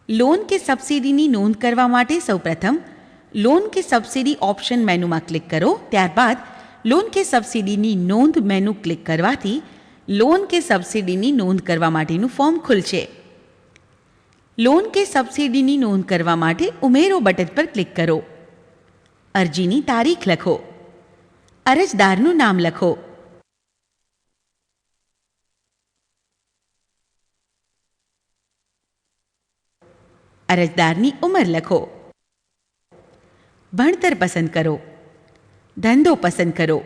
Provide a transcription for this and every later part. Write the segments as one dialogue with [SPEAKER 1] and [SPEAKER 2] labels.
[SPEAKER 1] Loan કે સબસિડીની નોંધ કરવા માટે સૌપ્રથમ લોન કે સબસિડી ઓપ્શન મેનુમાં ક્લિક કરો. ત્યારબાદ લોન કે સબસિડીની નોંધ મેનુ ક્લિક કરવાથી લોન કે સબસિડીની નોંધ કરવા માટેનું ફોર્મ ખુલશે. લોન કે સબસિડીની નોંધ કરવા માટે ઉમેરો બટન પર ક્લિક કરો. અરજીની તારીખ લખો. અરજદારનું નામ લખો. અરજદારની ઉંમર લખો. ભણતર પસંદ કરો. ધંધો પસંદ કરો.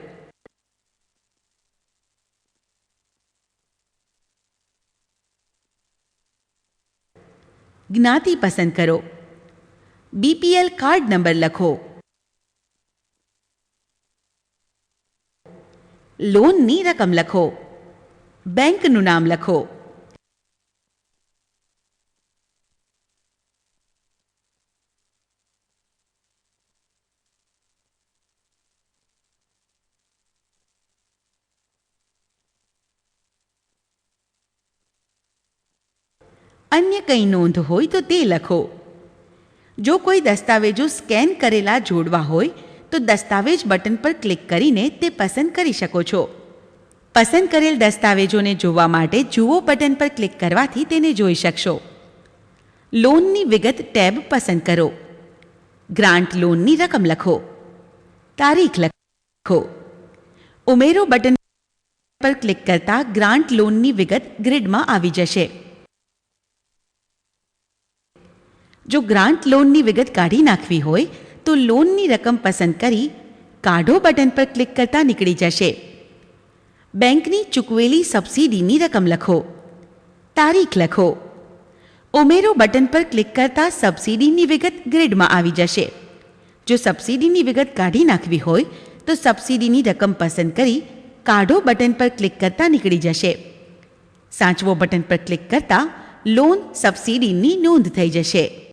[SPEAKER 1] જ્ઞાતિ પસંદ કરો. બીપીએલ કાર્ડ નંબર લખો. લોનની રકમ લખો. બેંકનું નામ લખો. અન્ય કંઈ નોંધ હોય તો તે લખો. જો કોઈ દસ્તાવેજો સ્કેન કરેલા જોડવા હોય તો દસ્તાવેજ બટન પર ક્લિક કરીને તે પસંદ કરી શકો છો. પસંદ કરેલ દસ્તાવેજોને જોવા માટે જુઓ બટન પર ક્લિક કરવાથી તેને જોઈ શકશો. લોનની વિગત ટેબ પસંદ કરો. ગ્રાન્ટ લોનની રકમ લખો. તારીખ લખો. ઉમેરો બટન પર ક્લિક કરતા ગ્રાન્ટ લોનની વિગત ગ્રીડમાં આવી જશે. જો ગ્રાન્ટ લોનની વિગત કાઢી નાખવી હોય તો લોનની રકમ પસંદ કરી કાઢો બટન પર ક્લિક કરતા નીકળી જશે. બેંકની ચૂકવેલી સબસિડીની રકમ લખો. તારીખ લખો. ઉમેરો બટન પર ક્લિક કરતા સબસિડીની વિગત ગ્રીડમાં આવી જશે. જો સબસિડીની વિગત કાઢી નાખવી હોય તો સબસિડીની રકમ પસંદ કરી કાઢો બટન પર ક્લિક કરતા નીકળી જશે. સાચવો બટન પર ક્લિક કરતા લોન સબસિડીની નોંધ થઈ જશે.